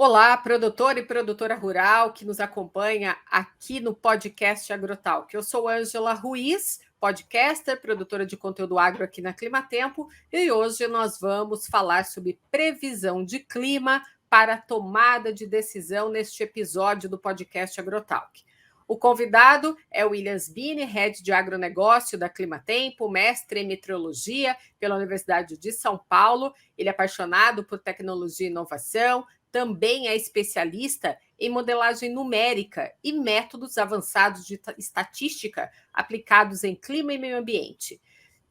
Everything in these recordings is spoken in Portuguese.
Olá, produtor e produtora rural que nos acompanha aqui no podcast Agrotalk. Eu sou Ângela Ruiz, podcaster, produtora de conteúdo agro aqui na Climatempo, e hoje nós vamos falar sobre previsão de clima para tomada de decisão neste episódio do podcast Agrotalk. O convidado é o William Sbini, head de agronegócio da Climatempo, mestre em meteorologia pela Universidade de São Paulo. Ele é apaixonado por tecnologia e inovação, também é especialista em modelagem numérica e métodos avançados de estatística aplicados em clima e meio ambiente.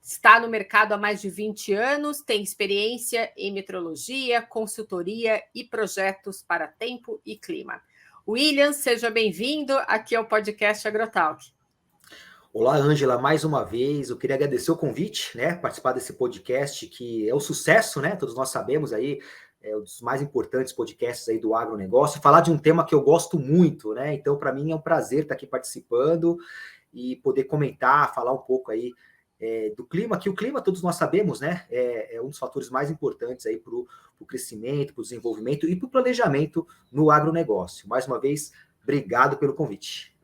Está no mercado há mais de 20 anos, tem experiência em meteorologia, consultoria e projetos para tempo e clima. William, seja bem-vindo aqui ao podcast Agrotalk. Olá, Ângela, mais uma vez. Eu queria agradecer o convite, né? Participar desse podcast que é um sucesso, né? Todos nós sabemos aí, é um dos mais importantes podcasts aí do agronegócio. Falar de um tema que eu gosto muito, né? Então, para mim é um prazer estar aqui participando e poder comentar, falar um pouco aí do clima, que o clima, todos nós sabemos, né? É um dos fatores mais importantes aí para o crescimento, para o desenvolvimento e para o planejamento no agronegócio. Mais uma vez, obrigado pelo convite.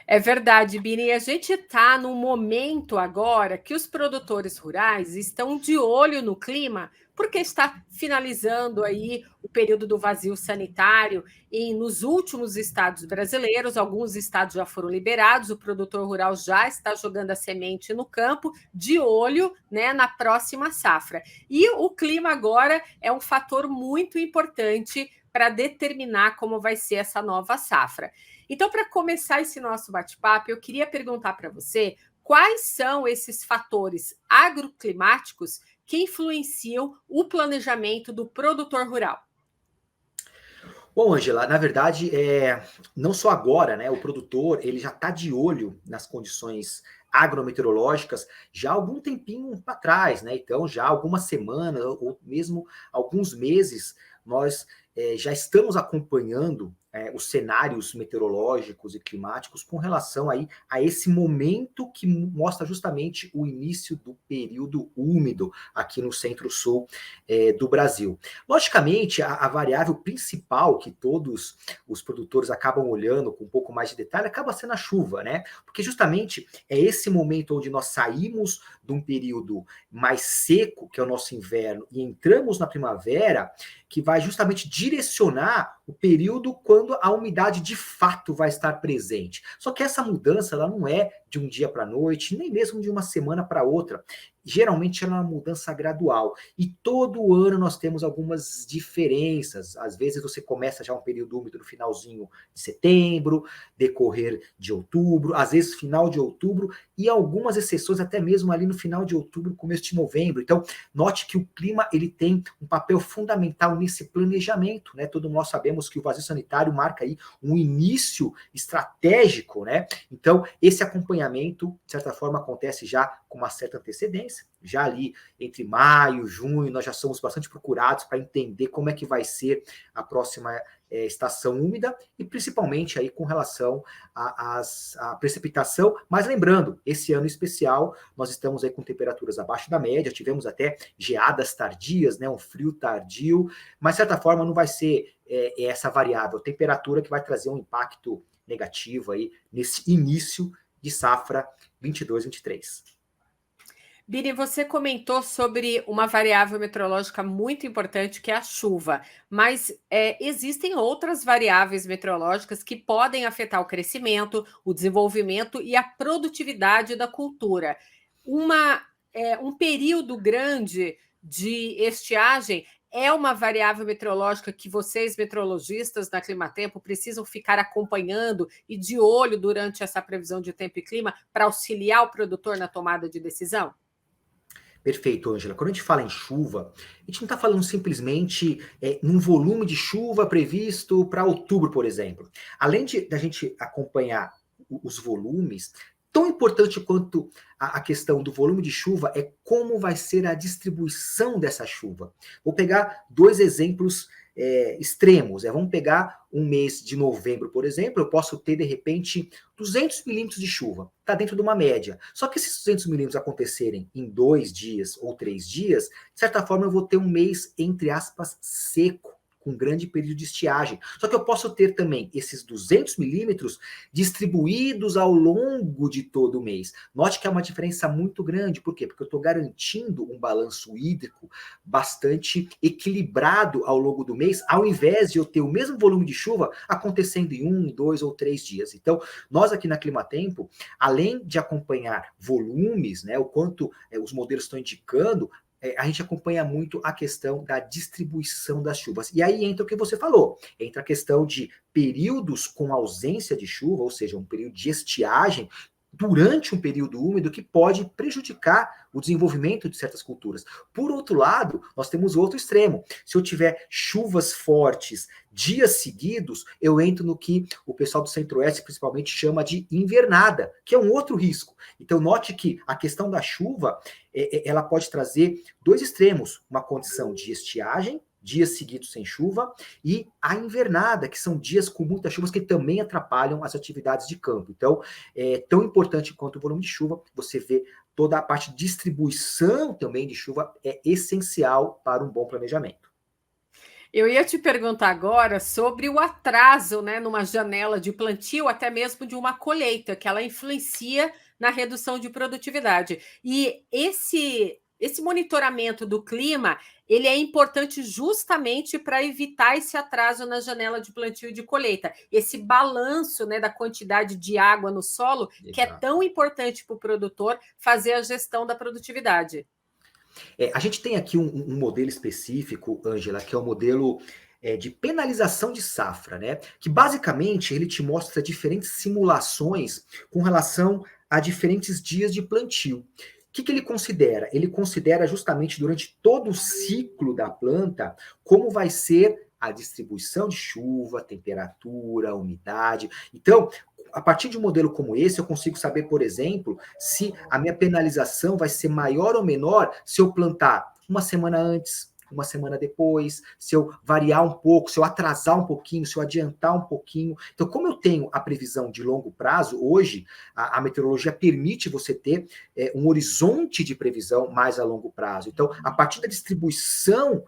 É verdade, Bini. A gente está num momento agora que os produtores rurais estão de olho no clima, porque está finalizando aí o período do vazio sanitário e nos últimos estados brasileiros, alguns estados já foram liberados, o produtor rural já está jogando a semente no campo, de olho, né, na próxima safra. E o clima agora é um fator muito importante para determinar como vai ser essa nova safra. Então, para começar esse nosso bate-papo, eu queria perguntar para você quais são esses fatores agroclimáticos que influenciam o planejamento do produtor rural. Bom, Angela, na verdade, não só agora, né? O produtor ele já está de olho nas condições agrometeorológicas já há algum tempinho para trás, né? Então, já há algumas semanas ou mesmo alguns meses, nós já estamos acompanhando os cenários meteorológicos e climáticos com relação aí a esse momento que mostra justamente o início do período úmido aqui no centro-sul do Brasil. Logicamente, a variável principal que todos os produtores acabam olhando com um pouco mais de detalhe acaba sendo a chuva, né? Porque justamente é esse momento onde nós saímos de um período mais seco, que é o nosso inverno, e entramos na primavera, que vai justamente direcionar o período quando a umidade de fato vai estar presente. Só que essa mudança ela não é de um dia para a noite, nem mesmo de uma semana para outra. Geralmente ela é uma mudança gradual. E todo ano nós temos algumas diferenças. Às vezes você começa já um período úmido no finalzinho de setembro, decorrer de outubro, às vezes final de outubro, e algumas exceções até mesmo ali no final de outubro, começo de novembro. Então, note que o clima ele tem um papel fundamental nesse planejamento, né? Todos nós sabemos que o vazio sanitário marca aí um início estratégico, né? Então, esse acompanhamento, de certa forma, acontece já com uma certa antecedência. Já ali entre maio, junho, nós já somos bastante procurados para entender como é que vai ser a próxima estação úmida e principalmente aí com relação à precipitação. Mas lembrando, esse ano especial, nós estamos aí com temperaturas abaixo da média, tivemos até geadas tardias, né, um frio tardio, mas de certa forma não vai ser essa variável, temperatura que vai trazer um impacto negativo aí nesse início de safra 22-23. Bini, você comentou sobre uma variável meteorológica muito importante, que é a chuva, mas existem outras variáveis meteorológicas que podem afetar o crescimento, o desenvolvimento e a produtividade da cultura. Um período grande de estiagem é uma variável meteorológica que vocês, meteorologistas da Climatempo, precisam ficar acompanhando e de olho durante essa previsão de tempo e clima para auxiliar o produtor na tomada de decisão? Perfeito, Ângela. Quando a gente fala em chuva, a gente não está falando simplesmente num volume de chuva previsto para outubro, por exemplo. Além da gente acompanhar os volumes, tão importante quanto a questão do volume de chuva é como vai ser a distribuição dessa chuva. Vou pegar dois exemplos extremos. Vamos pegar um mês de novembro, por exemplo, eu posso ter, de repente, 200 milímetros de chuva. Está dentro de uma média. Só que esses 200 milímetros acontecerem em 2 dias ou 3 dias, de certa forma eu vou ter um mês, entre aspas, seco, com grande período de estiagem. Só que eu posso ter também esses 200 milímetros distribuídos ao longo de todo o mês. Note que é uma diferença muito grande. Por quê? Porque eu estou garantindo um balanço hídrico bastante equilibrado ao longo do mês, ao invés de eu ter o mesmo volume de chuva acontecendo em 1, 2 ou 3 dias. Então, nós aqui na Climatempo, além de acompanhar volumes, né, o quanto os modelos estão indicando, a gente acompanha muito a questão da distribuição das chuvas. E aí entra o que você falou, entra a questão de períodos com ausência de chuva, ou seja, um período de estiagem, durante um período úmido que pode prejudicar o desenvolvimento de certas culturas. Por outro lado, nós temos outro extremo. Se eu tiver chuvas fortes dias seguidos, eu entro no que o pessoal do Centro-Oeste principalmente chama de invernada, que é um outro risco. Então, note que a questão da chuva, ela pode trazer dois extremos, uma condição de estiagem, dias seguidos sem chuva, e a invernada, que são dias com muitas chuvas que também atrapalham as atividades de campo. Então, é tão importante quanto o volume de chuva, você vê toda a parte de distribuição também de chuva é essencial para um bom planejamento. Eu ia te perguntar agora sobre o atraso, né, numa janela de plantio, até mesmo de uma colheita, que ela influencia na redução de produtividade. E esse monitoramento do clima, ele é importante justamente para evitar esse atraso na janela de plantio e de colheita. Esse balanço, né, da quantidade de água no solo, Exato. que é tão importante para o produtor fazer a gestão da produtividade. A gente tem aqui um modelo específico, Ângela, que é o modelo de penalização de safra, né? Que basicamente ele te mostra diferentes simulações com relação a diferentes dias de plantio. O que ele considera? Ele considera justamente durante todo o ciclo da planta como vai ser a distribuição de chuva, temperatura, umidade. Então, a partir de um modelo como esse, eu consigo saber, por exemplo, se a minha penalização vai ser maior ou menor se eu plantar uma semana antes, uma semana depois, se eu variar um pouco, se eu atrasar um pouquinho, se eu adiantar um pouquinho. Então, como eu tenho a previsão de longo prazo, hoje a meteorologia permite você ter um horizonte de previsão mais a longo prazo. Então, a partir da distribuição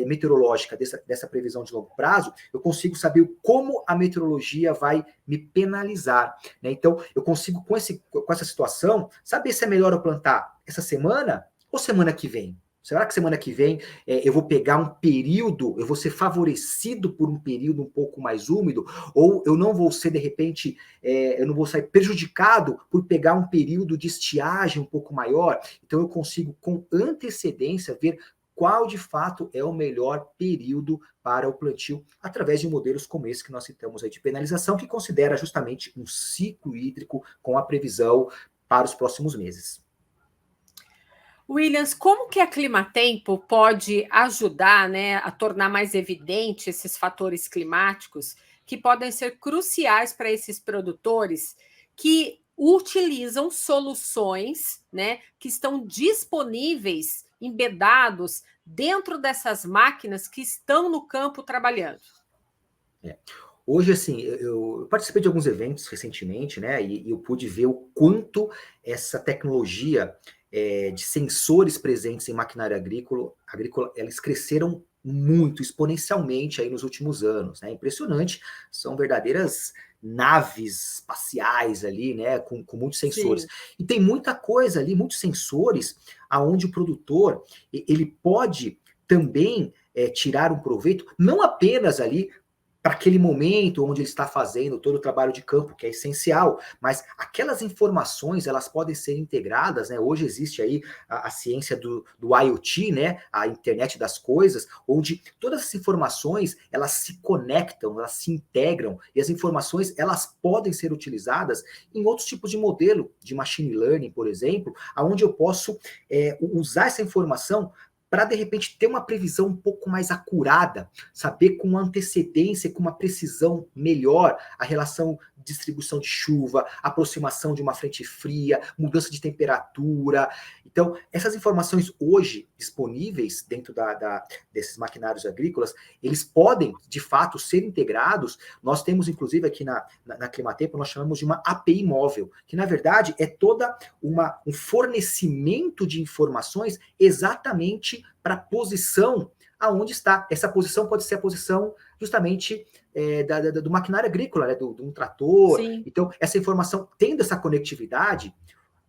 meteorológica dessa previsão de longo prazo, eu consigo saber como a meteorologia vai me penalizar. Né? Então, eu consigo, com essa situação, saber se é melhor eu plantar essa semana ou semana que vem. Será que semana que vem eu vou pegar um período, eu vou ser favorecido por um período um pouco mais úmido, ou eu não vou ser, de repente, eu não vou sair prejudicado por pegar um período de estiagem um pouco maior? Então eu consigo, com antecedência, ver qual de fato é o melhor período para o plantio, através de modelos como esse que nós citamos aí de penalização, que considera justamente um ciclo hídrico com a previsão para os próximos meses. Williams, como que a Climatempo pode ajudar, né, a tornar mais evidente esses fatores climáticos que podem ser cruciais para esses produtores que utilizam soluções, né, que estão disponíveis, embedados dentro dessas máquinas que estão no campo trabalhando? Hoje, assim, eu participei de alguns eventos recentemente, né, e eu pude ver o quanto essa tecnologia de sensores presentes em maquinária agrícola, eles cresceram muito, exponencialmente aí nos últimos anos, né? Impressionante, são verdadeiras naves espaciais ali, né, com muitos sensores. Sim. E tem muita coisa ali, muitos sensores, aonde o produtor, ele pode também tirar um proveito, não apenas ali para aquele momento onde ele está fazendo todo o trabalho de campo, que é essencial, mas aquelas informações, elas podem ser integradas, né? Hoje existe aí a ciência do IoT, né? A internet das coisas, onde todas as informações, elas se conectam, elas se integram, e as informações, elas podem ser utilizadas em outros tipos de modelo, de machine learning, por exemplo, onde eu posso usar essa informação para, de repente, ter uma previsão um pouco mais acurada, saber com antecedência, com uma precisão melhor a relação de distribuição de chuva, aproximação de uma frente fria, mudança de temperatura. Então, essas informações hoje disponíveis dentro desses maquinários agrícolas, eles podem, de fato, ser integrados. Nós temos, inclusive, aqui na Climatempo, nós chamamos de uma API móvel, que, na verdade, é toda um fornecimento de informações exatamente para a posição aonde está. Essa posição pode ser a posição justamente do maquinário agrícola, né, de um trator. Sim. Então, essa informação, tendo essa conectividade,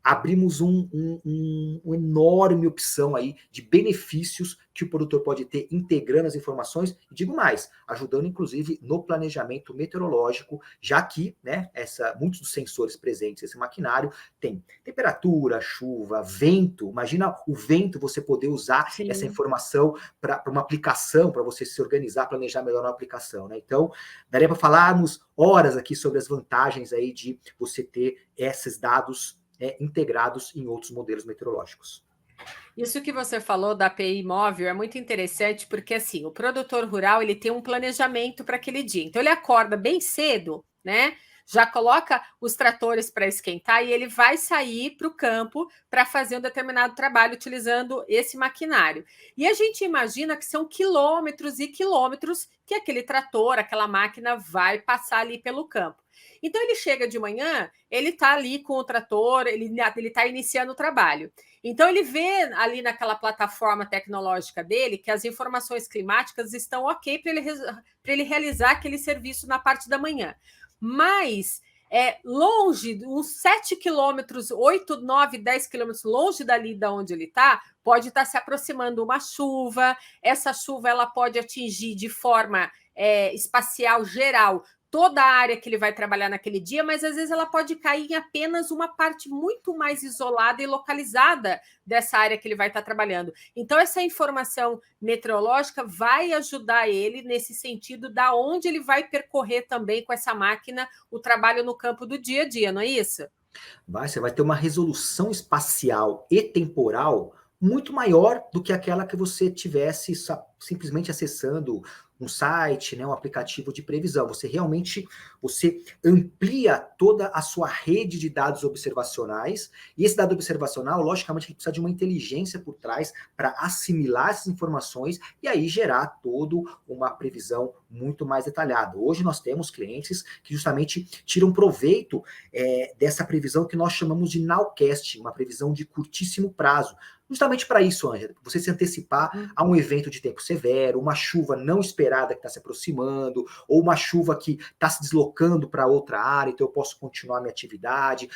abrimos uma enorme opção aí de benefícios que o produtor pode ter integrando as informações, e digo mais, ajudando inclusive no planejamento meteorológico, já que, né, muitos dos sensores presentes nesse maquinário tem temperatura, chuva, vento. Imagina o vento, você poder usar essa Sim. informação para uma aplicação, para você se organizar, planejar melhor uma aplicação, né? Então, daria para falarmos horas aqui sobre as vantagens aí de você ter esses dados integrados em outros modelos meteorológicos. Isso que você falou da API móvel é muito interessante porque assim, o produtor rural ele tem um planejamento para aquele dia. Então ele acorda bem cedo, né? Já coloca os tratores para esquentar e ele vai sair para o campo para fazer um determinado trabalho utilizando esse maquinário. E a gente imagina que são quilômetros e quilômetros que aquele trator, aquela máquina vai passar ali pelo campo. Então ele chega de manhã, ele está ali com o trator, ele está iniciando o trabalho. Então, ele vê ali naquela plataforma tecnológica dele que as informações climáticas estão ok para ele realizar aquele serviço na parte da manhã. Mas, longe, uns 7 quilômetros, 8, 9, 10 quilômetros longe dali de onde ele está, pode estar se aproximando uma chuva. Essa chuva ela pode atingir de forma espacial geral toda a área que ele vai trabalhar naquele dia, mas às vezes ela pode cair em apenas uma parte muito mais isolada e localizada dessa área que ele vai estar trabalhando. Então, essa informação meteorológica vai ajudar ele nesse sentido da onde ele vai percorrer também com essa máquina o trabalho no campo do dia a dia, não é isso? Você vai ter uma resolução espacial e temporal muito maior do que aquela que você tivesse simplesmente acessando um site, né, um aplicativo de previsão. Você amplia toda a sua rede de dados observacionais, e esse dado observacional, logicamente, precisa de uma inteligência por trás para assimilar essas informações e aí gerar toda uma previsão muito mais detalhada. Hoje nós temos clientes que justamente tiram proveito dessa previsão que nós chamamos de nowcast, uma previsão de curtíssimo prazo. Justamente para isso, Ângela, você se antecipar a um evento de tempo severo, uma chuva não esperada que está se aproximando, ou uma chuva que está se deslocando para outra área, então eu posso continuar minha atividade.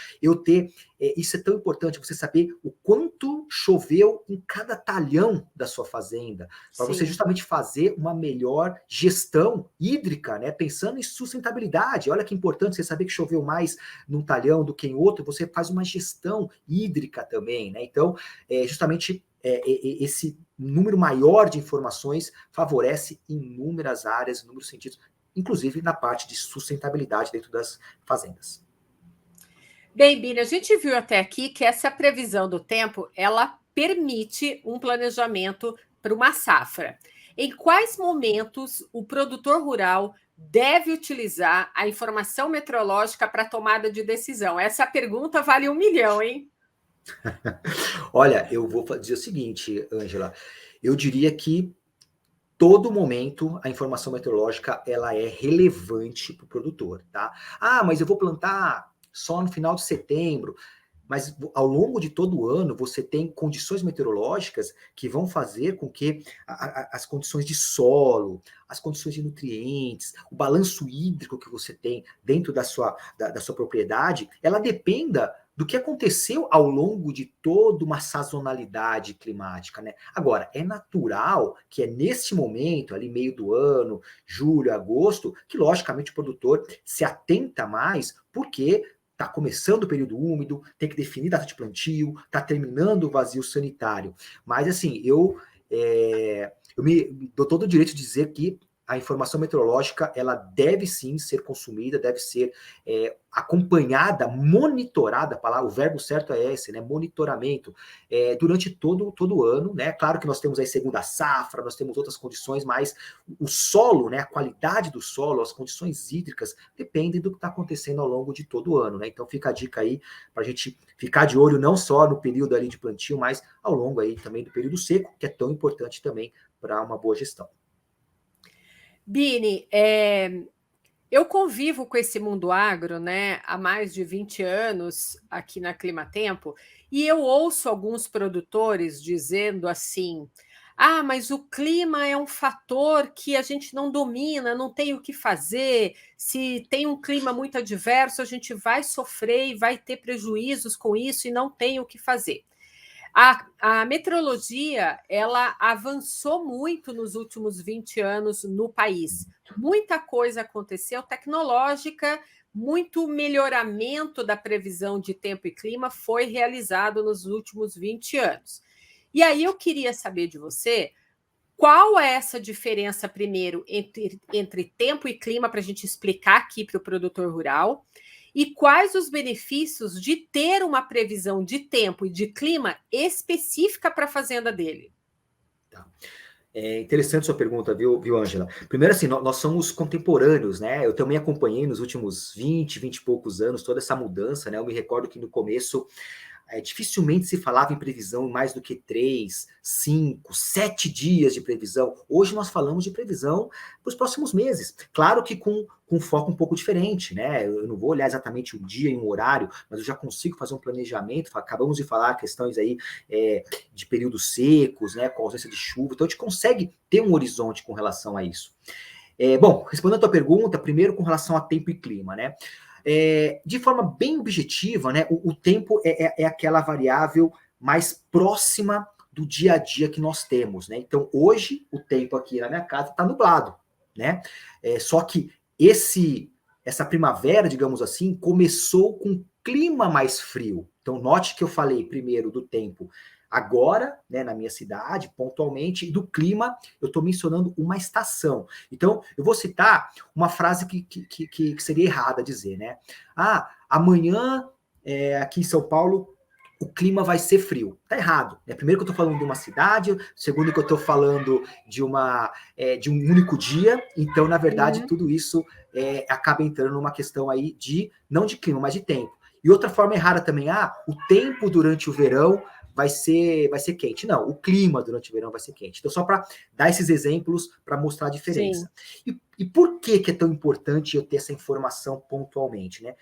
Isso é tão importante, você saber o quanto choveu em cada talhão da sua fazenda, para você justamente fazer uma melhor gestão hídrica, né? Pensando em sustentabilidade. Olha que importante você saber que choveu mais num talhão do que em outro, você faz uma gestão hídrica também, né? Então, justamente esse número maior de informações favorece inúmeras áreas, inúmeros sentidos, inclusive na parte de sustentabilidade dentro das fazendas. Bem, Bini, a gente viu até aqui que essa previsão do tempo, ela permite um planejamento para uma safra. Em quais momentos o produtor rural deve utilizar a informação meteorológica para tomada de decisão? Essa pergunta vale 1 milhão, hein? Olha, eu vou dizer o seguinte, Ângela, eu diria que todo momento a informação meteorológica ela é relevante para o produtor, tá? Ah, mas eu vou plantar só no final de setembro. Mas ao longo de todo o ano, você tem condições meteorológicas que vão fazer com que as condições de solo, as condições de nutrientes, o balanço hídrico que você tem dentro da sua propriedade, ela dependa do que aconteceu ao longo de toda uma sazonalidade climática, né? Agora, é natural que é nesse momento, ali meio do ano, julho, agosto, que logicamente o produtor se atenta mais, porque está começando o período úmido, tem que definir data de plantio, está terminando o vazio sanitário. Mas assim, eu me dou todo o direito de dizer que a informação meteorológica ela deve sim ser consumida, deve ser acompanhada, monitorada, o verbo certo é esse, né? Monitoramento, durante todo o ano, né? Claro que nós temos aí segunda safra, nós temos outras condições, mas o solo, né? A qualidade do solo, as condições hídricas, dependem do que está acontecendo ao longo de todo o ano, né? Então fica a dica aí para a gente ficar de olho não só no período ali de plantio, mas ao longo aí também do período seco, que é tão importante também para uma boa gestão. Bini, eu convivo com esse mundo agro, né, há mais de 20 anos aqui na Climatempo, e eu ouço alguns produtores dizendo assim: Ah, mas o clima é um fator que a gente não domina, não tem o que fazer. Se tem um clima muito adverso, a gente vai sofrer e vai ter prejuízos com isso e não tem o que fazer. A meteorologia, ela avançou muito nos últimos 20 anos no país. Muita coisa aconteceu tecnológica, muito melhoramento da previsão de tempo e clima foi realizado nos últimos 20 anos. E aí eu queria saber de você qual é essa diferença, primeiro, entre tempo e clima, para a gente explicar aqui para o produtor rural, e quais os benefícios de ter uma previsão de tempo e de clima específica para a fazenda dele? Tá. É interessante sua pergunta, viu, Ângela? Primeiro, assim, nós somos contemporâneos, né? Eu também acompanhei nos últimos 20 e poucos anos toda essa mudança, né? Eu me recordo que no começo dificilmente se falava em previsão em mais do que 3, 5, 7 dias de previsão. Hoje nós falamos de previsão para os próximos meses. Claro que com foco um pouco diferente, né? Eu não vou olhar exatamente um dia e um horário, mas eu já consigo fazer um planejamento. Acabamos de falar questões aí de períodos secos, né? Com ausência de chuva. Então a gente consegue ter um horizonte com relação a isso. Bom, respondendo a tua pergunta, primeiro com relação a tempo e clima, né? De forma bem objetiva, né, o tempo é aquela variável mais próxima do dia a dia que nós temos, né? Então, hoje, o tempo aqui na minha casa está nublado, né? Só que essa primavera, digamos assim, começou com um clima mais frio. Então, note que eu falei primeiro do tempo agora, né, na minha cidade, pontualmente, e do clima, eu estou mencionando uma estação. Então, eu vou citar uma frase que seria errada dizer, né? Ah, amanhã, aqui em São Paulo, o clima vai ser frio. Tá errado. Né? Primeiro que eu estou falando de uma cidade, segundo que eu estou falando de um único dia. Então, na verdade, tudo isso acaba entrando numa questão aí não de clima, mas de tempo. E outra forma errada também, o tempo durante o verão vai ser quente. Não, o clima durante o verão vai ser quente. Então, só para dar esses exemplos para mostrar a diferença. E por que é tão importante eu ter essa informação pontualmente, né?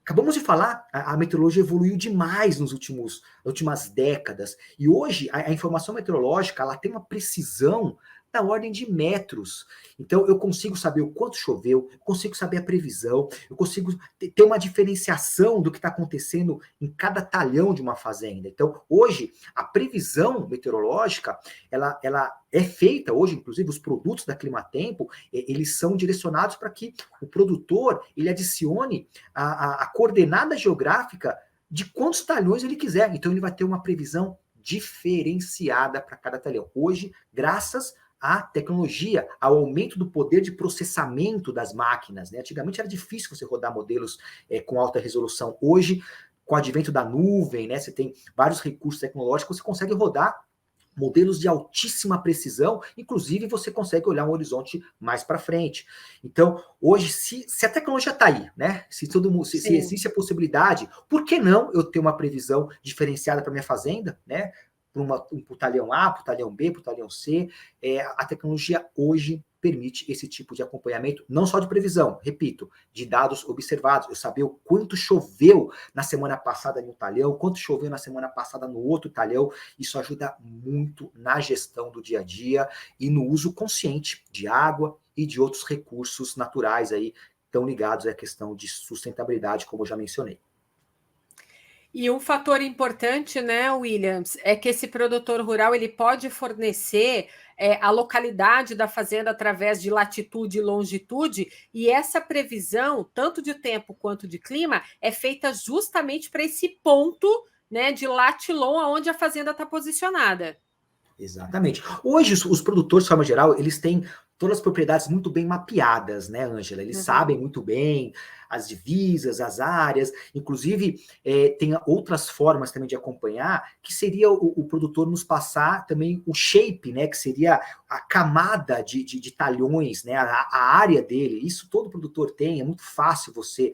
Acabamos de falar, a meteorologia evoluiu demais nas últimas décadas. E hoje, a informação meteorológica ela tem uma precisão da ordem de metros. Então, eu consigo saber o quanto choveu, eu consigo saber a previsão, eu consigo ter uma diferenciação do que está acontecendo em cada talhão de uma fazenda. Então, hoje, a previsão meteorológica, ela é feita, hoje, inclusive, os produtos da Climatempo, eles são direcionados para que o produtor, ele adicione a coordenada geográfica de quantos talhões ele quiser. Então, ele vai ter uma previsão diferenciada para cada talhão. Hoje, graças à tecnologia, ao aumento do poder de processamento das máquinas. Né? Antigamente era difícil você rodar modelos com alta resolução. Hoje, com o advento da nuvem, né, você tem vários recursos tecnológicos, você consegue rodar modelos de altíssima precisão, inclusive você consegue olhar um horizonte mais para frente. Então, hoje, se a tecnologia está aí, né? Se existe a possibilidade, por que não eu ter uma previsão diferenciada para minha fazenda, né? Para o talhão A, para o talhão B, para o talhão C. A tecnologia hoje permite esse tipo de acompanhamento, não só de previsão, repito, de dados observados. Eu saber o quanto choveu na semana passada em um talhão, quanto choveu na semana passada no outro talhão. Isso ajuda muito na gestão do dia a dia e no uso consciente de água e de outros recursos naturais aí, tão ligados à questão de sustentabilidade, como eu já mencionei. E um fator importante, né, Williams, é que esse produtor rural ele pode fornecer a localidade da fazenda através de latitude e longitude, e essa previsão, tanto de tempo quanto de clima, é feita justamente para esse ponto, né, de latilon, onde a fazenda está posicionada. Exatamente. Hoje, os produtores, de forma geral, eles têm todas as propriedades muito bem mapeadas, né, Ângela? Eles sabem muito bem as divisas, as áreas, inclusive tem outras formas também de acompanhar, que seria o produtor nos passar também o shape, né, que seria a camada de talhões, né, a área dele. Isso todo produtor tem, é muito fácil você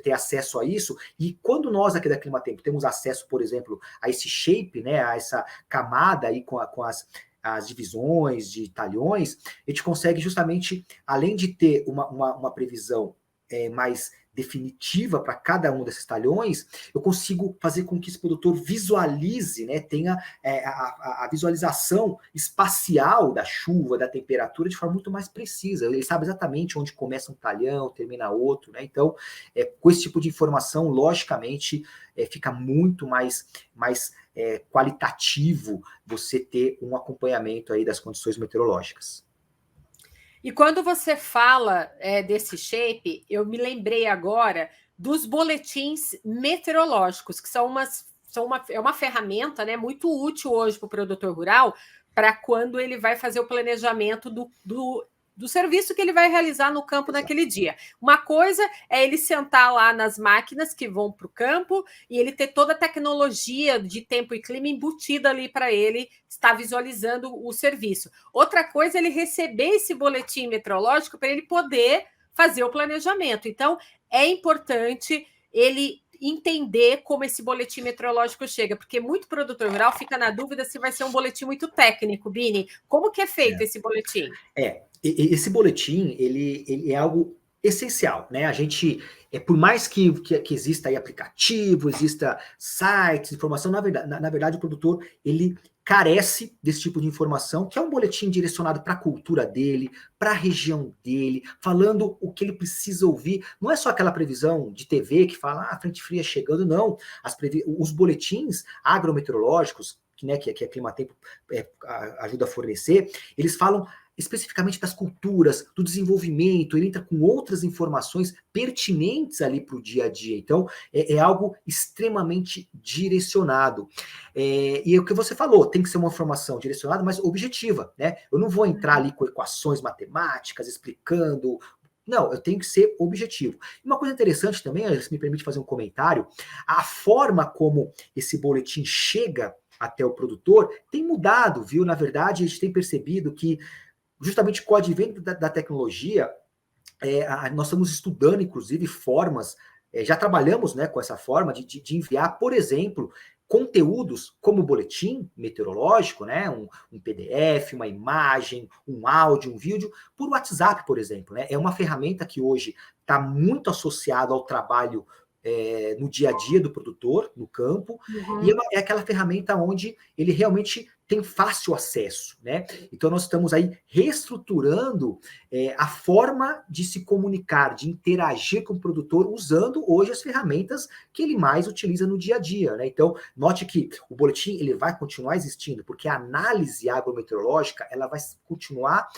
ter acesso a isso. E quando nós aqui da Climatempo temos acesso, por exemplo, a esse shape, né, a essa camada aí com as divisões de talhões, a gente consegue justamente, além de ter uma previsão mais definitiva para cada um desses talhões, eu consigo fazer com que esse produtor visualize, né, tenha a visualização espacial da chuva, da temperatura, de forma muito mais precisa. Ele sabe exatamente onde começa um talhão, termina outro, né? Então, com esse tipo de informação, logicamente, fica muito mais qualitativo você ter um acompanhamento aí das condições meteorológicas. E quando você fala desse shape, eu me lembrei agora dos boletins meteorológicos, que é uma ferramenta, né, muito útil hoje para o produtor rural, para quando ele vai fazer o planejamento do serviço que ele vai realizar no campo naquele dia. Uma coisa é ele sentar lá nas máquinas que vão para o campo e ele ter toda a tecnologia de tempo e clima embutida ali para ele estar visualizando o serviço. Outra coisa é ele receber esse boletim meteorológico para ele poder fazer o planejamento. Então, é importante ele entender como esse boletim meteorológico chega, porque muito produtor rural fica na dúvida se vai ser um boletim muito técnico, Bini. Como que é feito esse boletim? Esse boletim, ele é algo essencial, né? A gente, por mais que exista aí aplicativo, exista sites, informação, na verdade o produtor, ele carece desse tipo de informação, que é um boletim direcionado para a cultura dele, para a região dele, falando o que ele precisa ouvir. Não é só aquela previsão de TV que fala, a frente fria chegando, não. Os boletins agrometeorológicos, né, que a Climatempo ajuda a fornecer, eles falam especificamente das culturas, do desenvolvimento, ele entra com outras informações pertinentes ali para o dia a dia. Então, é algo extremamente direcionado. E é o que você falou, tem que ser uma informação direcionada, mas objetiva, né? Eu não vou entrar ali com equações matemáticas, explicando. Não, eu tenho que ser objetivo. E uma coisa interessante também, se me permite fazer um comentário, a forma como esse boletim chega até o produtor tem mudado, viu? Na verdade, a gente tem percebido que justamente com o advento da tecnologia, nós estamos estudando, inclusive, formas, já trabalhamos, né, com essa forma de enviar, por exemplo, conteúdos como boletim meteorológico, né, um PDF, uma imagem, um áudio, um vídeo, por WhatsApp, por exemplo. Né? É uma ferramenta que hoje está muito associada ao trabalho no dia a dia do produtor, no campo, e é aquela ferramenta onde ele realmente tem fácil acesso, né? Então nós estamos aí reestruturando a forma de se comunicar, de interagir com o produtor, usando hoje as ferramentas que ele mais utiliza no dia a dia, né? Então, note que o boletim ele vai continuar existindo, porque a análise agrometeorológica ela vai continuar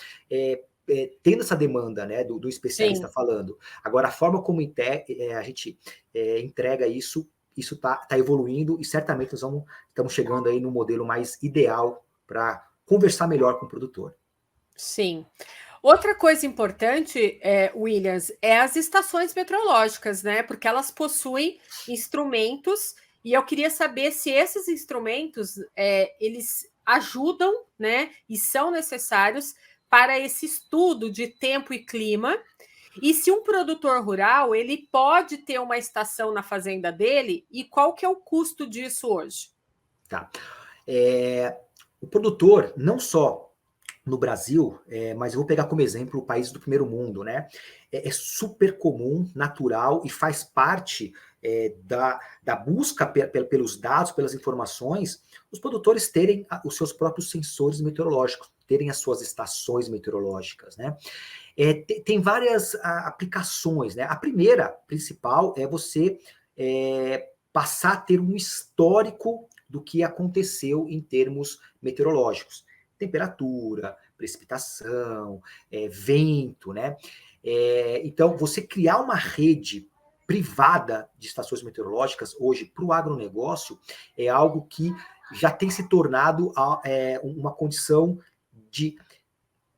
tendo essa demanda, né, do especialista falando. Agora, a forma como a gente entrega isso está evoluindo e certamente estamos chegando aí no modelo mais ideal para conversar melhor com o produtor. Sim. Outra coisa importante, Williams, é as estações meteorológicas, né? Porque elas possuem instrumentos e eu queria saber se esses instrumentos eles ajudam, né? E são necessários para esse estudo de tempo e clima. E se um produtor rural ele pode ter uma estação na fazenda dele e qual que é o custo disso hoje? Tá. O produtor, não só no Brasil, mas eu vou pegar como exemplo o país do primeiro mundo, né? É super comum, natural e faz parte da busca pelos dados, pelas informações, os produtores terem os seus próprios sensores meteorológicos, terem as suas estações meteorológicas, né? Tem várias aplicações, né? A primeira, principal, é você passar a ter um histórico do que aconteceu em termos meteorológicos. Temperatura, precipitação, vento, né? Então, você criar uma rede privada de estações meteorológicas hoje para o agronegócio é algo que já tem se tornado uma condição de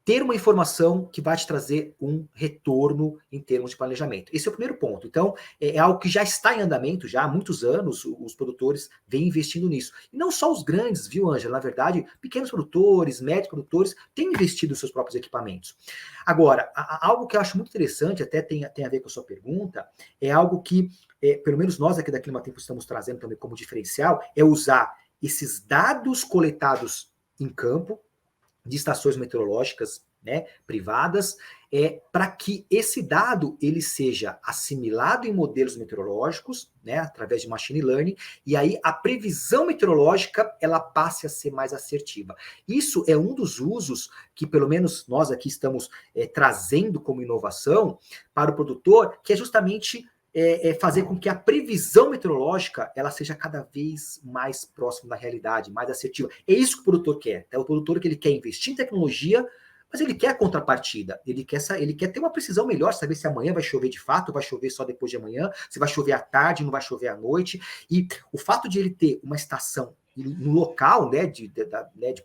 ter uma informação que vai te trazer um retorno em termos de planejamento. Esse é o primeiro ponto. Então, é algo que já está em andamento, já há muitos anos, os produtores vêm investindo nisso. E não só os grandes, viu, Ângela? Na verdade, pequenos produtores, médios produtores, têm investido nos seus próprios equipamentos. Agora, algo que eu acho muito interessante, até tem a ver com a sua pergunta, é algo que, pelo menos nós aqui da Climatempo estamos trazendo também como diferencial, é usar esses dados coletados em campo, de estações meteorológicas, né, privadas, para que esse dado ele seja assimilado em modelos meteorológicos, né, através de machine learning, e aí a previsão meteorológica ela passe a ser mais assertiva. Isso é um dos usos que, pelo menos, nós aqui estamos trazendo como inovação para o produtor, que é justamente fazer com que a previsão meteorológica ela seja cada vez mais próxima da realidade, mais assertiva. É isso que o produtor quer. É o produtor que ele quer investir em tecnologia, mas ele quer a contrapartida. Ele quer ter uma precisão melhor, saber se amanhã vai chover de fato, vai chover só depois de amanhã, se vai chover à tarde, não vai chover à noite. E o fato de ele ter uma estação no local, né, de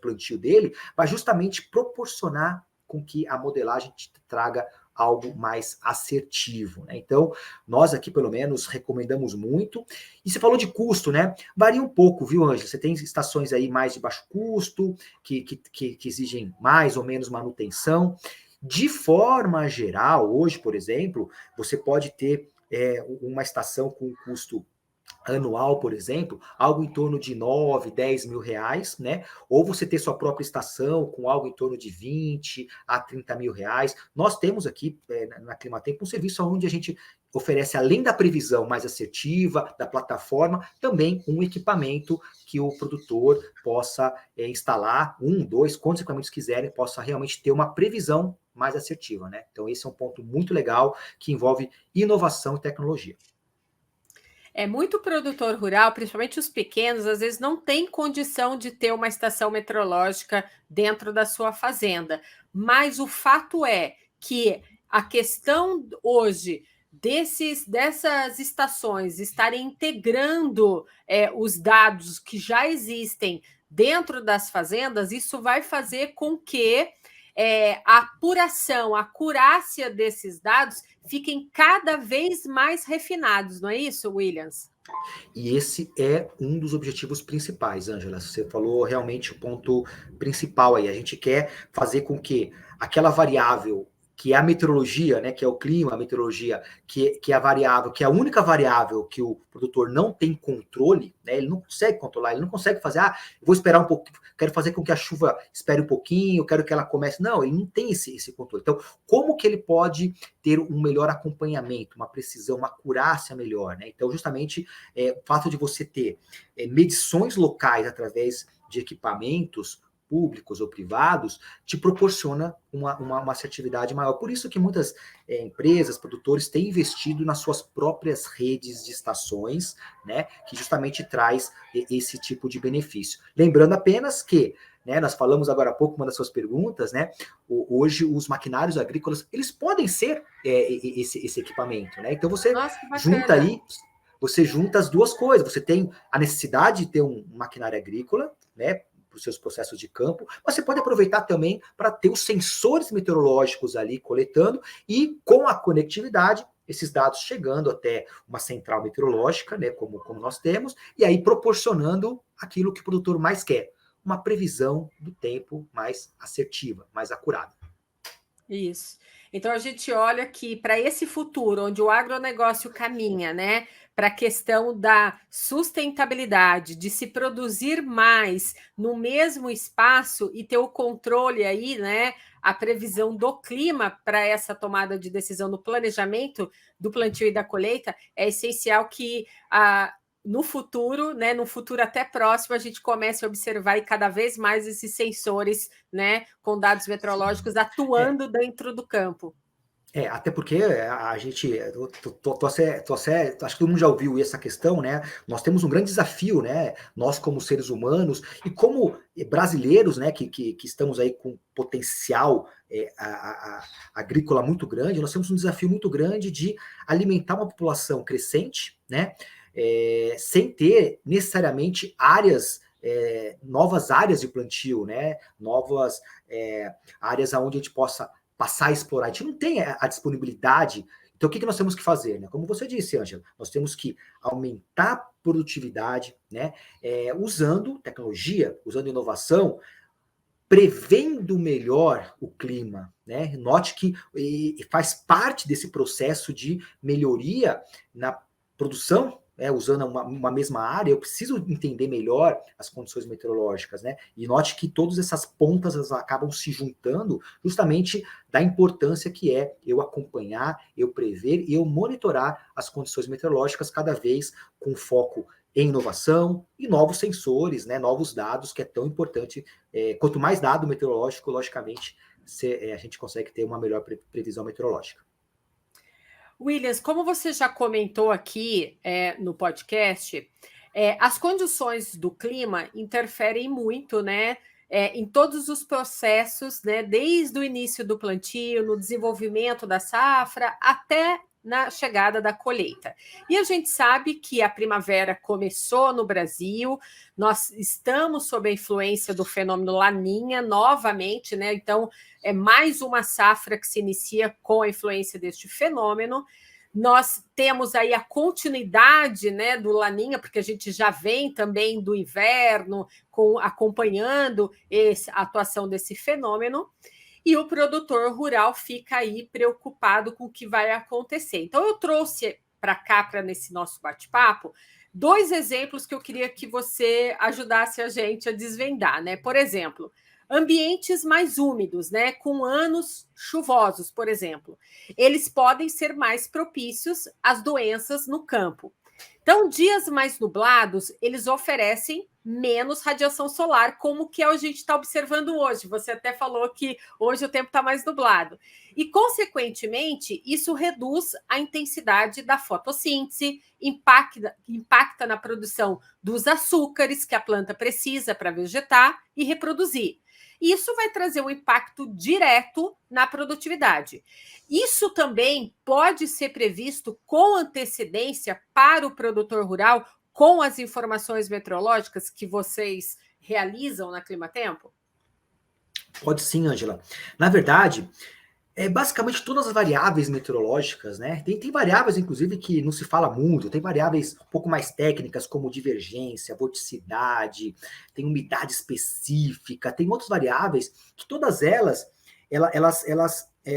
plantio dele, vai justamente proporcionar com que a modelagem traga algo mais assertivo, né? Então, nós aqui, pelo menos, recomendamos muito. E você falou de custo, né? Varia um pouco, viu, Ângela? Você tem estações aí mais de baixo custo, que exigem mais ou menos manutenção. De forma geral, hoje, por exemplo, você pode ter uma estação com custo anual, por exemplo, algo em torno de 9, 10 mil reais, né? Ou você ter sua própria estação com algo em torno de 20 a 30 mil reais. Nós temos aqui na Climatempo um serviço onde a gente oferece, além da previsão mais assertiva, da plataforma, também um equipamento que o produtor possa instalar, 1, 2, quantos equipamentos quiserem, possa realmente ter uma previsão mais assertiva, né? Então esse é um ponto muito legal que envolve inovação e tecnologia. Muito produtor rural, principalmente os pequenos, às vezes não tem condição de ter uma estação meteorológica dentro da sua fazenda. Mas o fato é que a questão hoje dessas estações estarem integrando os dados que já existem dentro das fazendas, isso vai fazer com que a apuração, a acurácia desses dados fiquem cada vez mais refinados, não é isso, Williams? E esse é um dos objetivos principais, Ângela. Você falou realmente o ponto principal aí. A gente quer fazer com que aquela variável que é a meteorologia, né, que é o clima, a meteorologia, que é a variável, que é a única variável que o produtor não tem controle, né, ele não consegue controlar, ele não consegue fazer, vou esperar um pouco, quero fazer com que a chuva espere um pouquinho, quero que ela comece. Não, ele não tem esse controle. Então, como que ele pode ter um melhor acompanhamento, uma precisão, uma acurácia melhor, né? Então, justamente, o fato de você ter medições locais através de equipamentos públicos ou privados, te proporciona uma assertividade maior. Por isso que muitas empresas, produtores, têm investido nas suas próprias redes de estações, né, que justamente traz esse tipo de benefício. Lembrando apenas que, né, nós falamos agora há pouco, uma das suas perguntas, né, hoje os maquinários agrícolas, eles podem ser esse equipamento, né? Então você junta aí, você junta as duas coisas, você tem a necessidade de ter um maquinário agrícola, né, para os seus processos de campo, mas você pode aproveitar também para ter os sensores meteorológicos ali coletando e com a conectividade, esses dados chegando até uma central meteorológica, né, como nós temos, e aí proporcionando aquilo que o produtor mais quer, uma previsão do tempo mais assertiva, mais acurada. Isso. Então a gente olha que para esse futuro, onde o agronegócio caminha, né, para a questão da sustentabilidade, de se produzir mais no mesmo espaço e ter o controle aí, né, a previsão do clima para essa tomada de decisão no planejamento do plantio e da colheita, é essencial que no futuro, né, no futuro até próximo, a gente comece a observar e cada vez mais esses sensores, né, com dados meteorológicos atuando dentro do campo. Até porque a gente, acho que todo mundo já ouviu essa questão, né? Nós temos um grande desafio, né? Nós como seres humanos e como brasileiros, né? Que estamos aí com potencial agrícola muito grande, nós temos um desafio muito grande de alimentar uma população crescente, né? Sem ter necessariamente novas áreas de plantio, né? Novas áreas onde a gente possa passar a explorar. A gente não tem a disponibilidade. Então, o que nós temos que fazer? Né? Como você disse, Ângela, nós temos que aumentar a produtividade, né? Usando tecnologia, usando inovação, prevendo melhor o clima. Né? Note que faz parte desse processo de melhoria na produção usando uma mesma área, eu preciso entender melhor as condições meteorológicas, né? E note que todas essas pontas elas acabam se juntando justamente da importância que é eu acompanhar, eu prever e eu monitorar as condições meteorológicas cada vez com foco em inovação e novos sensores, né, novos dados, que é tão importante. Quanto mais dado meteorológico, logicamente, a gente consegue ter uma melhor previsão meteorológica. Williams, como você já comentou aqui no podcast, as condições do clima interferem muito, né, em todos os processos, né, desde o início do plantio, no desenvolvimento da safra, até na chegada da colheita. E a gente sabe que a primavera começou no Brasil, nós estamos sob a influência do fenômeno Laninha novamente, né? Então, é mais uma safra que se inicia com a influência deste fenômeno. Nós temos aí a continuidade, né, do Laninha, porque a gente já vem também do inverno acompanhando a atuação desse fenômeno. E o produtor rural fica aí preocupado com o que vai acontecer. Então, eu trouxe para cá, para nesse nosso bate-papo, 2 exemplos que eu queria que você ajudasse a gente a desvendar, né? Por exemplo, ambientes mais úmidos, né? Com anos chuvosos, por exemplo, eles podem ser mais propícios às doenças no campo. Então, dias mais nublados, eles oferecem menos radiação solar, como que a gente está observando hoje. Você até falou que hoje o tempo está mais nublado. E, consequentemente, isso reduz a intensidade da fotossíntese, impacta na produção dos açúcares que a planta precisa para vegetar e reproduzir. Isso vai trazer um impacto direto na produtividade. Isso também pode ser previsto com antecedência para o produtor rural, com as informações meteorológicas que vocês realizam na Climatempo? Pode sim, Ângela. Na verdade, basicamente todas as variáveis meteorológicas, né? Tem variáveis, inclusive, que não se fala muito, tem variáveis um pouco mais técnicas, como divergência, vorticidade, tem umidade específica, tem outras variáveis que todas elas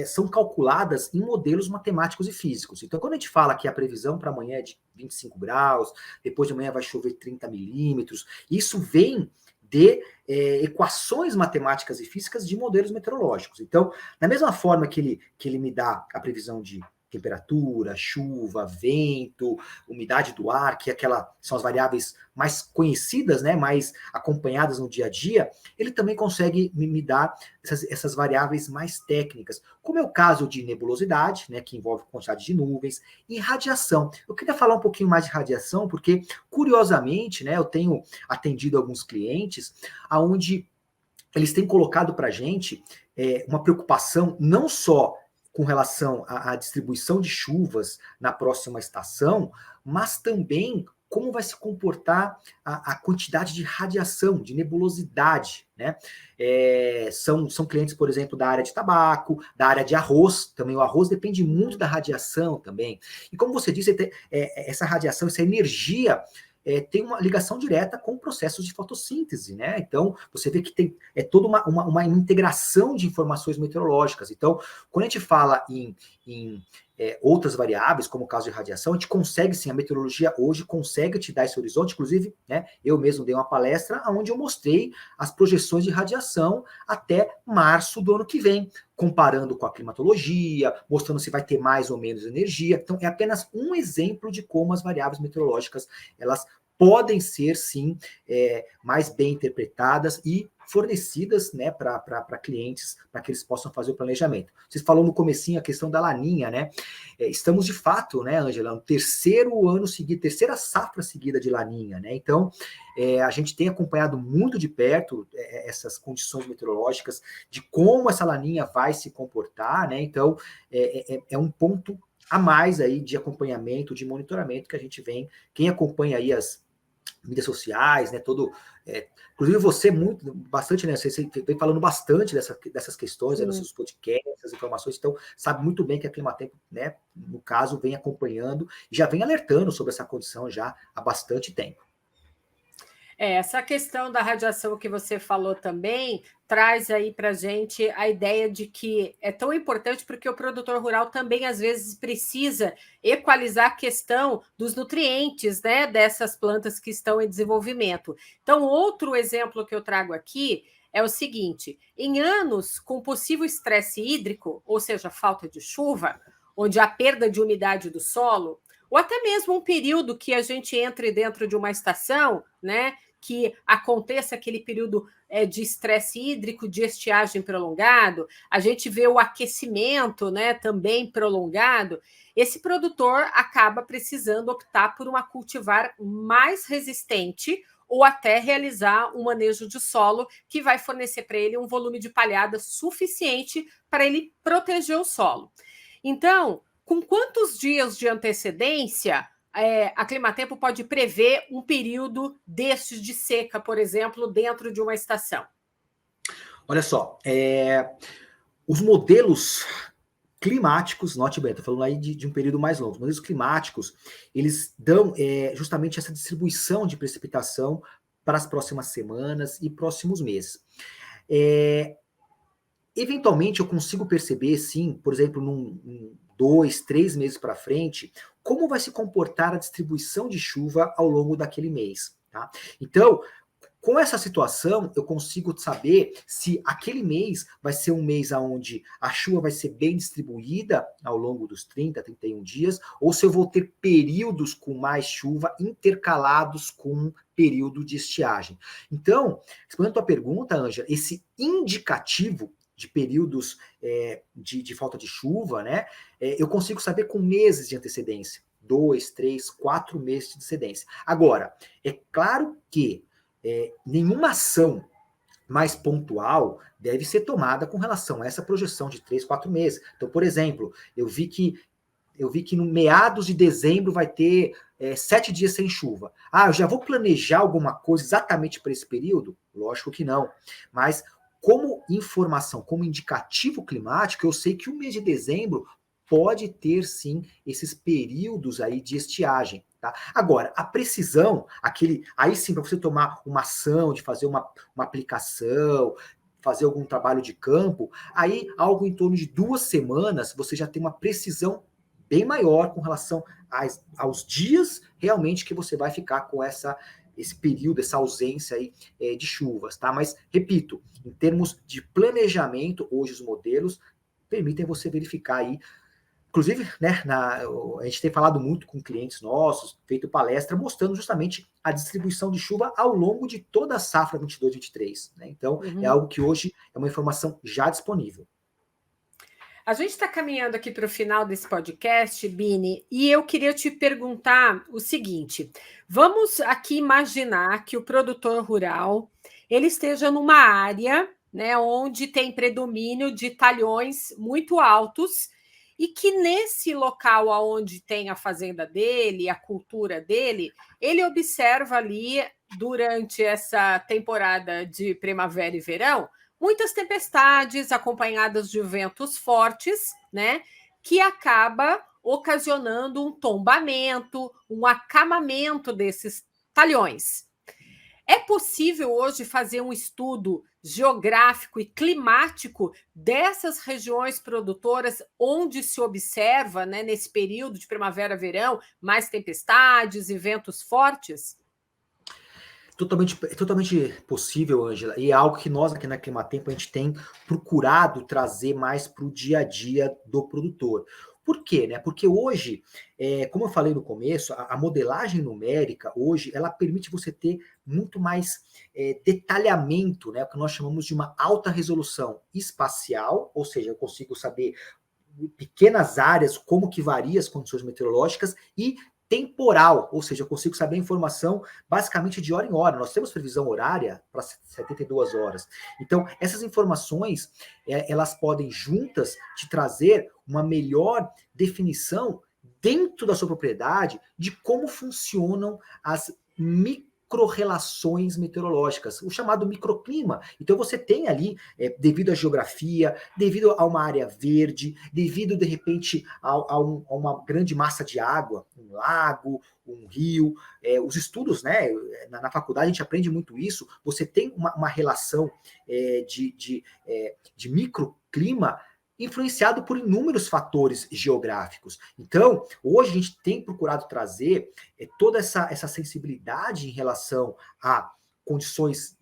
são calculadas em modelos matemáticos e físicos. Então, quando a gente fala que a previsão para amanhã é de 25 graus, depois de amanhã vai chover 30 milímetros, isso vem de equações matemáticas e físicas de modelos meteorológicos. Então, da mesma forma que ele me dá a previsão de temperatura, chuva, vento, umidade do ar, que são as variáveis mais conhecidas, né, mais acompanhadas no dia a dia, ele também consegue me dar essas variáveis mais técnicas, como é o caso de nebulosidade, né, que envolve quantidade de nuvens, e radiação. Eu queria falar um pouquinho mais de radiação, porque, curiosamente, né, eu tenho atendido alguns clientes onde eles têm colocado para a gente uma preocupação não só com relação à distribuição de chuvas na próxima estação, mas também como vai se comportar a quantidade de radiação, de nebulosidade, né? São clientes, por exemplo, da área de tabaco, da área de arroz, também o arroz depende muito da radiação também. E como você disse, essa radiação, essa energia tem uma ligação direta com processos de fotossíntese, né? Então, você vê que tem toda uma integração de informações meteorológicas. Então, quando a gente fala em outras variáveis, como o caso de radiação, a gente consegue sim, a meteorologia hoje consegue te dar esse horizonte, inclusive, né, eu mesmo dei uma palestra onde eu mostrei as projeções de radiação até março do ano que vem, comparando com a climatologia, mostrando se vai ter mais ou menos energia. Então, é apenas um exemplo de como as variáveis meteorológicas, elas podem ser, sim, mais bem interpretadas e fornecidas, né, para clientes, para que eles possam fazer o planejamento. Vocês falaram no comecinho a questão da laninha, né? Estamos de fato, né, Ângela, no terceiro ano seguido, terceira safra seguida de laninha, né? Então, a gente tem acompanhado muito de perto essas condições meteorológicas, de como essa laninha vai se comportar, né? Então, é um ponto a mais aí de acompanhamento, de monitoramento que a gente vem, quem acompanha aí as mídias sociais, né, inclusive você bastante, né, você vem falando bastante dessas questões nos seus podcasts, essas informações, então sabe muito bem que a Climatempo, né, no caso, vem acompanhando e já vem alertando sobre essa condição já há bastante tempo. Essa questão da radiação que você falou também traz aí para a gente a ideia de que é tão importante porque o produtor rural também, às vezes, precisa equalizar a questão dos nutrientes, né, dessas plantas que estão em desenvolvimento. Então, outro exemplo que eu trago aqui é o seguinte: em anos com possível estresse hídrico, ou seja, falta de chuva, onde há perda de umidade do solo, ou até mesmo um período que a gente entre dentro de uma estação, né, que aconteça aquele período de estresse hídrico, de estiagem prolongado, a gente vê o aquecimento, né, também prolongado, esse produtor acaba precisando optar por uma cultivar mais resistente ou até realizar um manejo de solo que vai fornecer para ele um volume de palhada suficiente para ele proteger o solo. Então, com quantos dias de antecedência a Climatempo pode prever um período destes de seca, por exemplo, dentro de uma estação? Olha só, os modelos climáticos, note bem, estou falando aí de um período mais longo, os modelos climáticos, eles dão justamente essa distribuição de precipitação para as próximas semanas e próximos meses. Eventualmente eu consigo perceber, sim, por exemplo, num 2, 3 meses para frente, como vai se comportar a distribuição de chuva ao longo daquele mês. Tá? Então, com essa situação, eu consigo saber se aquele mês vai ser um mês onde a chuva vai ser bem distribuída ao longo dos 30, 31 dias, ou se eu vou ter períodos com mais chuva intercalados com um período de estiagem. Então, respondendo a tua pergunta, Ângela, esse indicativo de períodos de falta de chuva, né? Eu consigo saber com meses de antecedência. 2, 3, 4 meses de antecedência. Agora, é claro que nenhuma ação mais pontual deve ser tomada com relação a essa projeção de 3, 4 meses. Então, por exemplo, eu vi que no meados de dezembro vai ter 7 dias sem chuva. Eu já vou planejar alguma coisa exatamente para esse período? Lógico que não. Mas como informação, como indicativo climático, eu sei que o mês de dezembro pode ter, sim, esses períodos aí de estiagem. Tá? Agora, a precisão, aí sim, para você tomar uma ação, de fazer uma aplicação, fazer algum trabalho de campo, aí algo em torno de 2 semanas, você já tem uma precisão bem maior com relação aos dias realmente que você vai ficar com esse período, essa ausência aí de chuvas, tá? Mas, repito, em termos de planejamento, hoje os modelos permitem você verificar aí. Inclusive, né, a gente tem falado muito com clientes nossos, feito palestra, mostrando justamente a distribuição de chuva ao longo de toda a safra 22-23. Né? Então, é algo que hoje é uma informação já disponível. A gente está caminhando aqui para o final desse podcast, Bini, e eu queria te perguntar o seguinte: vamos aqui imaginar que o produtor rural ele esteja numa área, né, onde tem predomínio de talhões muito altos e que nesse local onde tem a fazenda dele, a cultura dele, ele observa ali durante essa temporada de primavera e verão muitas tempestades acompanhadas de ventos fortes, né, que acaba ocasionando um tombamento, um acamamento desses talhões. É possível hoje fazer um estudo geográfico e climático dessas regiões produtoras onde se observa, né, nesse período de primavera-verão, mais tempestades e ventos fortes? Totalmente possível, Ângela, e é algo que nós aqui na Climatempo a gente tem procurado trazer mais para o dia a dia do produtor. Por quê? Né? Porque hoje, como eu falei no começo, a modelagem numérica hoje ela permite você ter muito mais detalhamento, né? O que nós chamamos de uma alta resolução espacial, ou seja, eu consigo saber pequenas áreas, como que varia as condições meteorológicas, e temporal, ou seja, eu consigo saber a informação basicamente de hora em hora. Nós temos previsão horária para 72 horas. Então, essas informações, elas podem juntas te trazer uma melhor definição dentro da sua propriedade de como funcionam as micro-relações meteorológicas, o chamado microclima. Então você tem ali, devido à geografia, devido a uma área verde, devido, de repente, a uma grande massa de água, um lago, um rio, os estudos, né, na faculdade a gente aprende muito isso, você tem uma relação de microclima influenciado por inúmeros fatores geográficos. Então, hoje a gente tem procurado trazer toda essa sensibilidade em relação a condições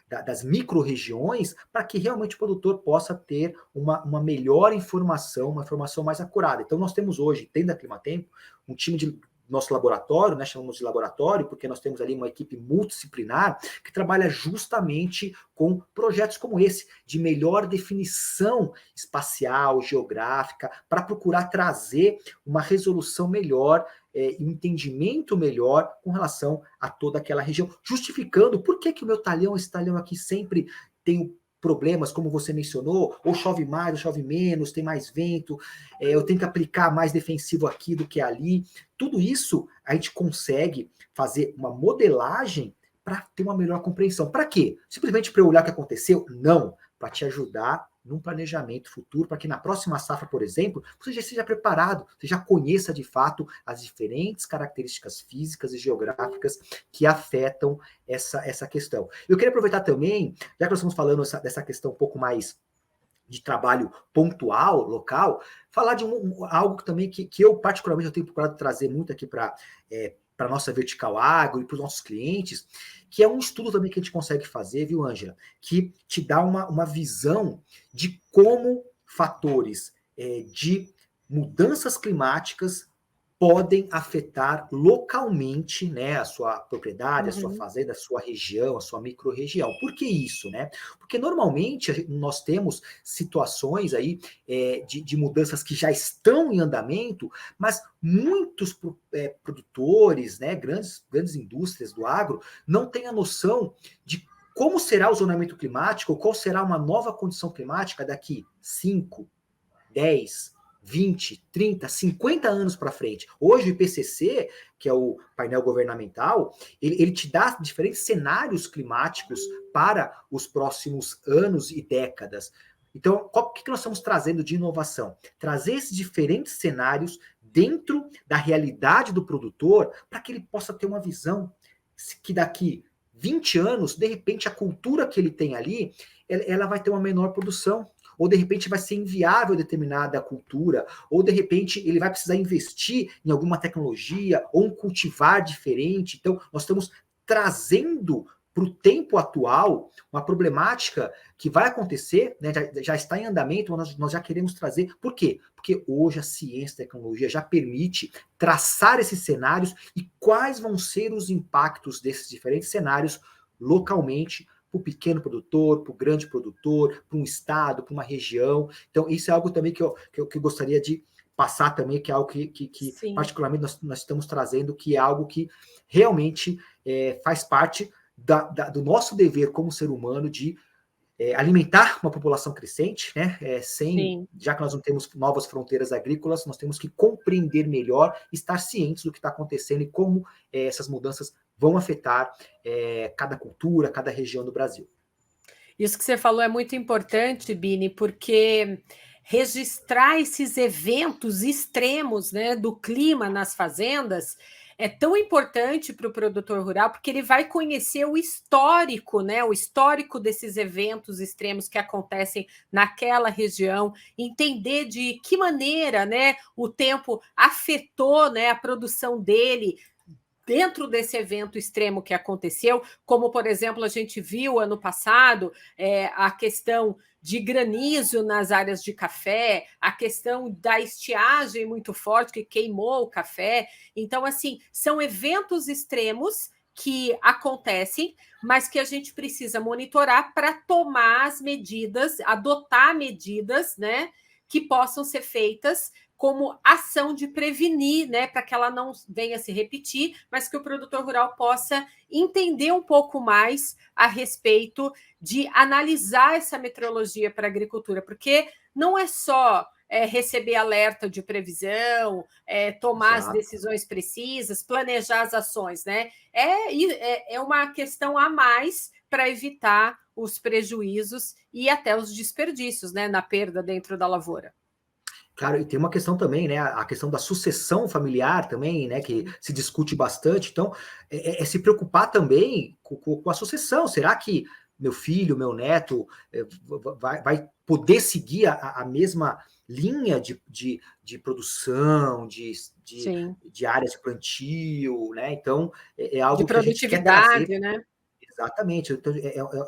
das micro-regiões para que realmente o produtor possa ter uma melhor informação, uma informação mais acurada. Então, nós temos hoje, dentro da Climatempo, um time de nosso laboratório, né, chamamos de laboratório, porque nós temos ali uma equipe multidisciplinar que trabalha justamente com projetos como esse, de melhor definição espacial, geográfica, para procurar trazer uma resolução melhor e um entendimento melhor com relação a toda aquela região, justificando por que o meu talhão, esse talhão aqui sempre tem problemas, como você mencionou, ou chove mais, ou chove menos, tem mais vento, eu tenho que aplicar mais defensivo aqui do que ali. Tudo isso a gente consegue fazer uma modelagem para ter uma melhor compreensão. Para quê? Simplesmente para eu olhar o que aconteceu? Não. Para te ajudar num planejamento futuro, para que na próxima safra, por exemplo, você já esteja preparado, você já conheça de fato as diferentes características físicas e geográficas que afetam essa questão. Eu queria aproveitar também, já que nós estamos falando dessa questão um pouco mais de trabalho pontual, local, falar de algo também que eu particularmente eu tenho procurado trazer muito aqui para a nossa vertical agro e para os nossos clientes, que é um estudo também que a gente consegue fazer, viu, Ângela? Que te dá uma visão de como fatores de mudanças climáticas podem afetar localmente, né, a sua propriedade, a sua fazenda, a sua região, a sua micro-região. Por que isso, né? Porque normalmente nós temos situações aí de mudanças que já estão em andamento, mas muitos produtores, né, grandes indústrias do agro, não têm a noção de como será o zonamento climático, ou qual será uma nova condição climática daqui 5, 10, 20, 30, 50 anos para frente. Hoje o IPCC, que é o painel governamental, ele te dá diferentes cenários climáticos para os próximos anos e décadas. Então, o que nós estamos trazendo de inovação? Trazer esses diferentes cenários dentro da realidade do produtor para que ele possa ter uma visão que daqui 20 anos, de repente, a cultura que ele tem ali, ela vai ter uma menor produção, ou de repente vai ser inviável determinada cultura, ou de repente ele vai precisar investir em alguma tecnologia, ou um cultivar diferente. Então, nós estamos trazendo para o tempo atual uma problemática que vai acontecer, né, já está em andamento, mas nós já queremos trazer. Por quê? Porque hoje a ciência e a tecnologia já permite traçar esses cenários e quais vão ser os impactos desses diferentes cenários localmente, para o pequeno produtor, para o grande produtor, para um estado, para uma região. Então, isso é algo também que eu gostaria de passar também, que é algo que particularmente nós estamos trazendo, que é algo que realmente faz parte do nosso dever como ser humano de alimentar uma população crescente, né? Já que nós não temos novas fronteiras agrícolas, nós temos que compreender melhor, estar cientes do que está acontecendo e como essas mudanças vão afetar cada cultura, cada região do Brasil. Isso que você falou é muito importante, Bini, porque registrar esses eventos extremos, né, do clima nas fazendas é tão importante para o produtor rural, porque ele vai conhecer o histórico, né? O histórico desses eventos extremos que acontecem naquela região, entender de que maneira, né, o tempo afetou, né, a produção dele dentro desse evento extremo que aconteceu, como, por exemplo, a gente viu ano passado a questão de granizo nas áreas de café, a questão da estiagem muito forte que queimou o café. Então, assim, são eventos extremos que acontecem, mas que a gente precisa monitorar para tomar as medidas, adotar medidas, né, que possam ser feitas como ação de prevenir, né, para que ela não venha se repetir, mas que o produtor rural possa entender um pouco mais a respeito de analisar essa meteorologia para a agricultura, porque não é só receber alerta de previsão, tomar as Exato. decisões precisas, planejar as ações, né? É uma questão a mais para evitar os prejuízos e até os desperdícios, né, na perda dentro da lavoura. Claro, e tem uma questão também, né? A questão da sucessão familiar também, né? Que se discute bastante. Então, se preocupar também com a sucessão. Será que meu filho, meu neto, vai poder seguir a mesma linha de produção, de áreas de plantio, né? Então, é De algo que a gente quer trazer. produtividade, né? Exatamente. Então,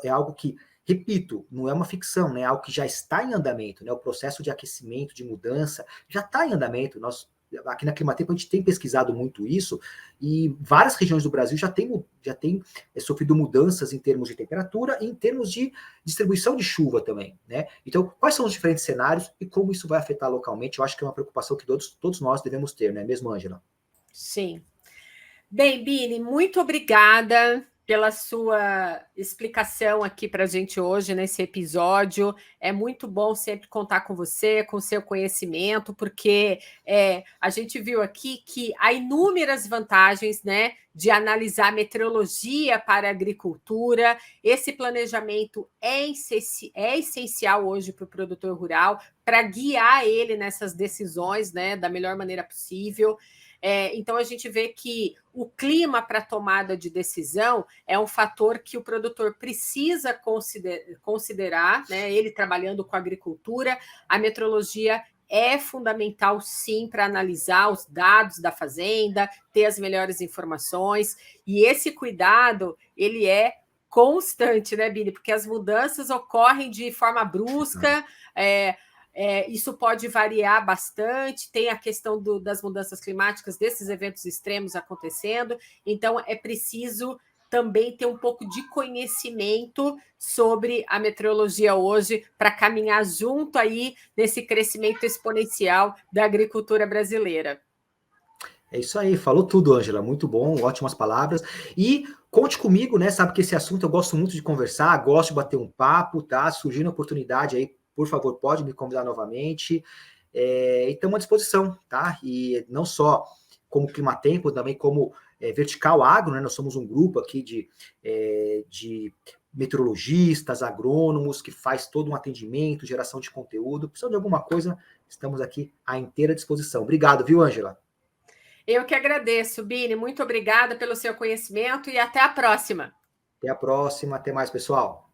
é algo que, repito, não é uma ficção, né? É algo que já está em andamento, né? O processo de aquecimento, de mudança, já está em andamento. Nós, aqui na Climatempo, a gente tem pesquisado muito isso, e várias regiões do Brasil já têm sofrido mudanças em termos de temperatura e em termos de distribuição de chuva também, né? Então, quais são os diferentes cenários e como isso vai afetar localmente? Eu acho que é uma preocupação que todos nós devemos ter, não é mesmo, Ângela? Sim. Bem, Bini, muito obrigada pela sua explicação aqui para a gente hoje nesse episódio. É muito bom sempre contar com você, com seu conhecimento, porque a gente viu aqui que há inúmeras vantagens, né, de analisar a meteorologia para a agricultura. Esse planejamento é essencial hoje para o produtor rural, para guiar ele nessas decisões, né, da melhor maneira possível. Então, a gente vê que o clima para tomada de decisão é um fator que o produtor precisa considerar, né? Ele trabalhando com agricultura, a meteorologia é fundamental, sim, para analisar os dados da fazenda, ter as melhores informações, e esse cuidado, ele é constante, né, Bini? Porque as mudanças ocorrem de forma brusca, isso pode variar bastante, tem a questão das mudanças climáticas, desses eventos extremos acontecendo, então é preciso também ter um pouco de conhecimento sobre a meteorologia hoje para caminhar junto aí nesse crescimento exponencial da agricultura brasileira. É isso aí, falou tudo, Ângela. Muito bom, ótimas palavras. E conte comigo, né? Sabe que esse assunto eu gosto muito de conversar, gosto de bater um papo, tá? Surgindo oportunidade aí, por favor, pode me convidar novamente. E estamos à disposição, tá? E não só como Climatempo, também como Vertical Agro, né? Nós somos um grupo aqui de meteorologistas, agrônomos, que faz todo um atendimento, geração de conteúdo. Precisando de alguma coisa, estamos aqui à inteira disposição. Obrigado, viu, Ângela? Eu que agradeço, Bini. Muito obrigada pelo seu conhecimento e até a próxima. Até a próxima. Até mais, pessoal.